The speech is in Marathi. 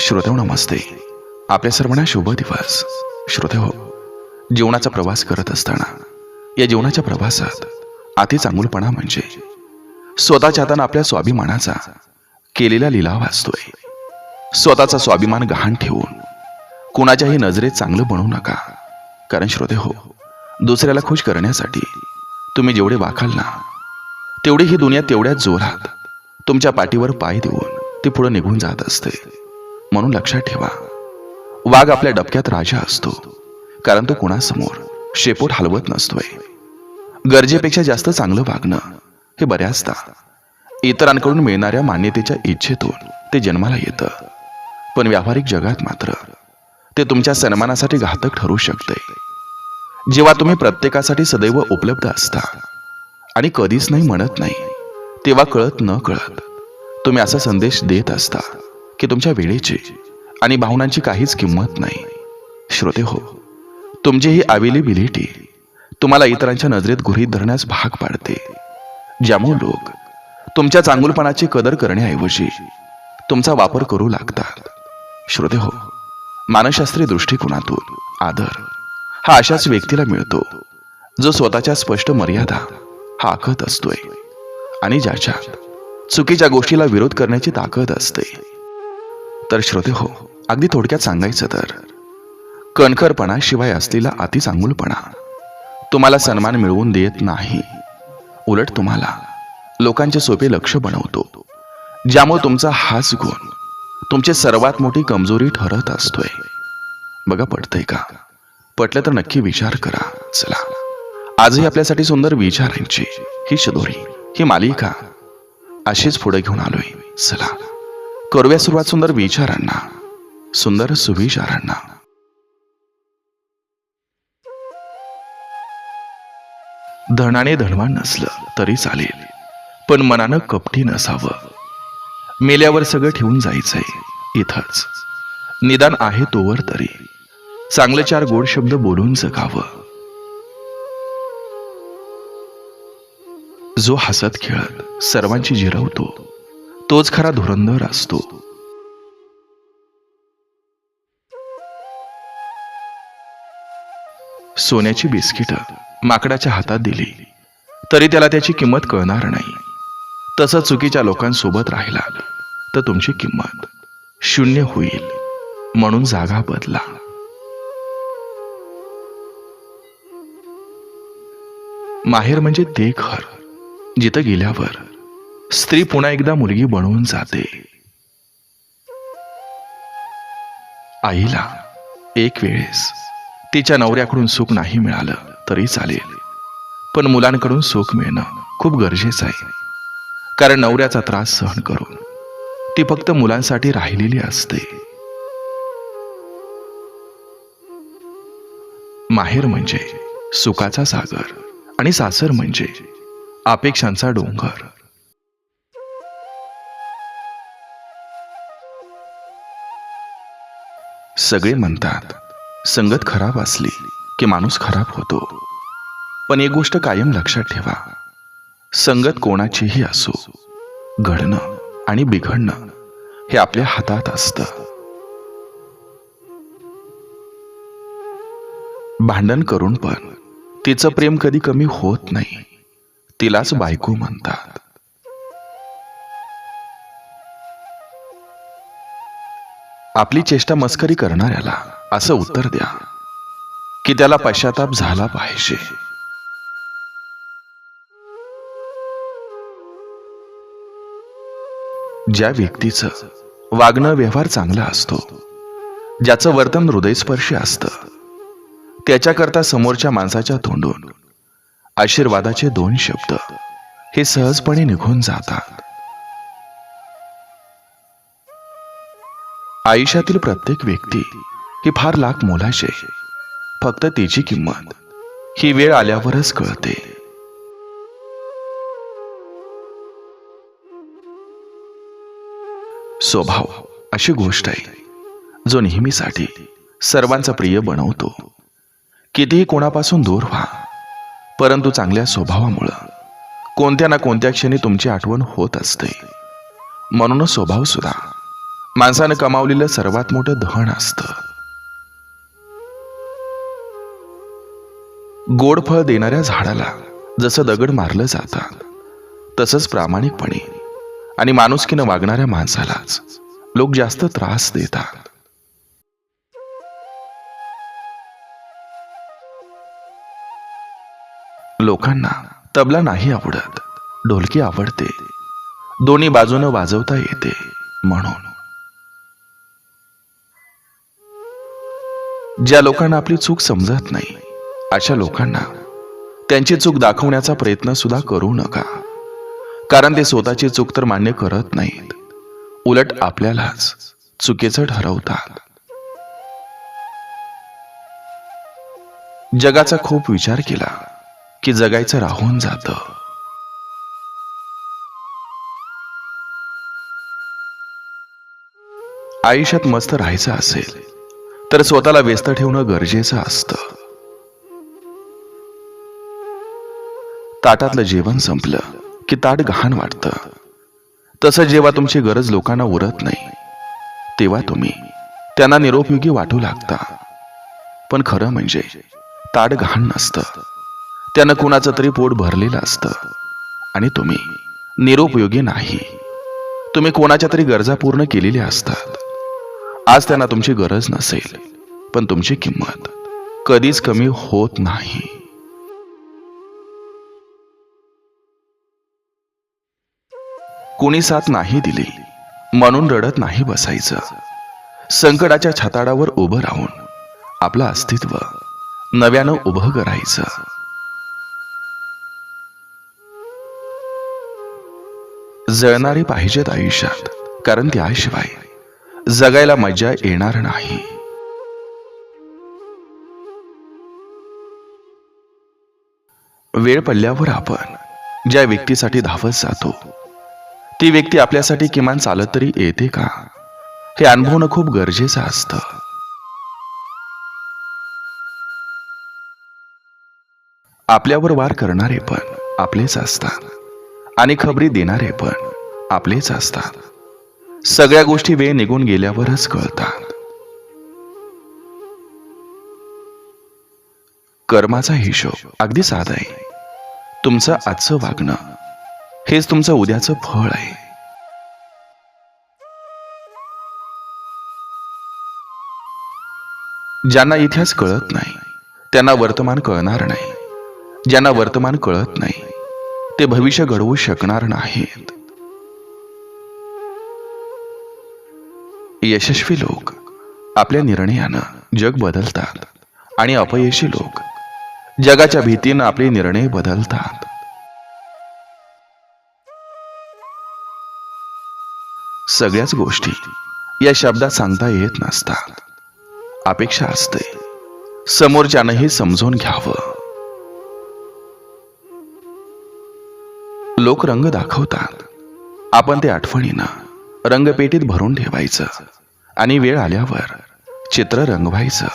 श्रोतेहो नमस्ते. आपल्या सर्वांना शुभ दिवस. श्रोतेहो, जीवनाचा प्रवास करत असताना या जीवनाच्या प्रवासात अति चांगुलपणा म्हणजे स्वतःच्या हाताने आपल्या स्वाभिमानाचा केलेला लिलाव असतोय. स्वतःचा स्वाभिमान गहाण ठेवून कुणाच्याही नजरेत चांगलं बनवू नका. कारण श्रोतेहो, दुसऱ्याला खुश करण्यासाठी तुम्ही जेवढे वाखाल ना तेवढी ही दुनिया तेवढ्याच जोरात तुमच्या पाठीवर पाय देऊन ती पुढे निघून जात असते. म्हणून लक्षात ठेवा, वाघ आपल्या डबक्यात राजा असतो, कारण तो कुणासमोर शेपूट हलवत नसतोय. गरजेपेक्षा जास्त चांगलं वागणं हे बऱ्याचदा इतरांकडून मिळणाऱ्या मान्यतेच्या इच्छेतून ते जन्माला येतं. पण व्यावहारिक जगात मात्र ते तुमच्या सन्मानासाठी घातक ठरू शकते. जेव्हा तुम्ही प्रत्येकासाठी सदैव उपलब्ध असता आणि कधीच नाही म्हणत नाही, तेव्हा कळत न कळत तुम्ही असा संदेश देत असता की तुमच्या वेळेची आणि भावनांची काहीच किंमत नाही. श्रोतेहो, तुमची ही अवेलेबिलिटी तुम्हाला इतरांच्या नजरेत गृहीत धरण्यास भाग पाडते, ज्यामुळे लोक तुमच्या चांगुलपणाची कदर करण्याऐवजी तुमचा वापर करू लागतात. श्रोतेहो, मानसशास्त्रीय दृष्टिकोनातून आदर हा अशाच व्यक्तीला मिळतो जो स्वतःच्या स्पष्ट मर्यादा हा आखत असतोय आणि ज्याच्यात चुकीच्या गोष्टीला विरोध करण्याची ताकद असते. तर श्रोतेहो, अगदी थोडक्यात सांगायचं तर कणखरपणा शिवाय असलेला अति चांगुलपणा तुम्हाला सन्मान मिळवून देत नाही, उलट तुम्हाला लोकांचे सोपे लक्ष बनवतो, ज्यामुळे तुमचा हाच गुण तुमची सर्वात मोठी कमजोरी ठरत असतोय. बघा, पटतंय का? पटलं तर नक्की विचार करा. चला, आजही आपल्यासाठी सुंदर विचारांची ही शिदोरी, ही मालिका अशीच पुढे घेऊन आलोय. चला, करूया सुरुवात सुंदर विचारांना, सुंदर सुविचारांना. धनाने धनवान नसलं तरी चालेल, पण मनानं कपटी नसावं. मेल्यावर सगळं ठेवून जायचंय इथंच, निदान आहे तोवर तरी चांगले चार गोड शब्द बोलून जगावं. जो हसत खेळत सर्वांची जिरवतो तोच खरा धुरंधर असतो. सोन्याची बिस्किटं माकडाच्या हातात दिली तरी त्याला त्याची किंमत कळणार नाही. तसं चुकीच्या लोकांसोबत राहिला तर तुमची किंमत शून्य होईल. म्हणून जागा बदला. माहेर म्हणजे ते घर जिथं गेल्यावर स्त्री पुन्हा एकदा मुलगी बनवून जाते. आईला एक वेळेस तिच्या नवऱ्याकडून सुख नाही मिळालं तरी चालेल, पण मुलांकडून सुख मिळणं खूप गरजेचं आहे. कारण नवऱ्याचा त्रास सहन करून ती फक्त मुलांसाठी राहिलेली असते. माहेर म्हणजे सुखाचा सागर आणि सासर म्हणजे अपेक्षांचा डोंगर. सगळे म्हणतात संगत खराब असली की माणूस खराब होतो, पण एक गोष्ट कायम लक्षात ठेवा, संगत कोणाचीही असो, घडणं आणि बिघडणं हे आपल्या हातात असतं. भांडण करून पण तिचं प्रेम कधी कमी होत नाही, तिलाच बायको म्हणतात. आपली चेष्टा मस्करी करणाऱ्याला असं उत्तर द्या की त्याला पश्चाताप झाला पाहिजे. ज्या व्यक्तीचं वागणं व्यवहार चांगला असतो, ज्याचं वर्तन हृदयस्पर्शी असतं, त्याच्याकरता समोरच्या माणसाच्या तोंडून आशीर्वादाचे 2 शब्द हे सहजपणे निघून जातात. आयुष्यातील प्रत्येक व्यक्ती ही फार लाख मोलाची, फक्त तिची किंमत ही वेळ आल्यावरच कळते. स्वभाव अशी गोष्ट आहे जो नेहमीसाठी सर्वांचा प्रिय बनवतो. कितीही कोणापासून दूर व्हा, परंतु चांगल्या स्वभावामुळं कोणत्या ना कोणत्या क्षणी तुमची आठवण होत असते. म्हणूनच स्वभाव सुद्धा माणसानं कमावलेलं सर्वात मोठं धन असतं. गोड फळ देणाऱ्या झाडाला जसं दगड मारलं जातं, तसंच प्रामाणिकपणे आणि माणुसकीनं वागणाऱ्या माणसालाच लोक जास्त त्रास देतात. लोकांना तबला नाही आवडत, ढोलकी आवडते. दोन्ही बाजूनं वाजवता येते म्हणून. ज्या लोकांना आपली चूक समजत नाही, अशा लोकांना त्यांची चूक दाखवण्याचा प्रयत्न सुद्धा करू नका. कारण ते स्वतःची चूक तर मान्य करत नाहीत, उलट आपल्यालाच चुकीचं ठरवतात. जगाचा खूप विचार केला की जगायचं राहून जातं. आयुष्यात मस्त राहायचं असेल तर स्वतःला व्यस्त ठेवणं गरजेचं असतं. ताटातलं जेवण संपलं की ताट गहाण वाटतं. तसं जेव्हा तुमची गरज लोकांना उरत नाही, तेव्हा तुम्ही त्यांना निरुपयोगी वाटू लागता. पण खरं म्हणजे ताट गहाण नसतं, त्यानं कुणाचं तरी पोट भरलेलं असतं आणि तुम्ही निरुपयोगी नाही. तुम्ही कोणाच्या तरी गरजा पूर्ण केलेल्या असतात. आज त्यांना तुमची गरज नसेल, पण तुमची किंमत कधीच कमी होत नाही. कोणी साथ नाही दिली म्हणून रडत नाही बसायचं. संकटाच्या छताडावर उभं राहून आपलं अस्तित्व नव्यानं उभं करायचं. जळणारे पाहिजेत आयुष्यात, कारण त्याशिवाय जगायला मजा येणार नाही. वेळ पडल्यावर आपण ज्या व्यक्तीसाठी धावत जातो, ती व्यक्ती आपल्यासाठी किमान चालत तरी येते का, हे अनुभवणं खूप गरजेचं असतं. आपल्यावर वार करणारे पण आपलेच असतात आणि खबरी देणारे पण आपलेच असतात. सगळ्या गोष्टी वेळ निघून गेल्यावरच कळतात. कर्माचा हिशोब अगदी साधा आहे. तुमचं आजचं वागणं हेच तुमचं उद्याचं फळ आहे. ज्यांना इतिहास कळत नाही त्यांना वर्तमान कळणार नाही. ज्यांना वर्तमान कळत नाही ते भविष्य घडवू शकणार नाहीत. यशस्वी लोक आपल्या निर्णयानं जग बदलतात आणि अपयशी लोक जगाच्या भीतीनं आपले निर्णय बदलतात. सगळ्याच गोष्टी या शब्दात सांगता येत नसतात. अपेक्षा असते समोरच्यानं हे समजून घ्यावं. लोक रंग दाखवतात, आपण ते आठवणीनं रंगपेटीत भरून ठेवायचं आणि वेळ आल्यावर चित्र रंगवायचं.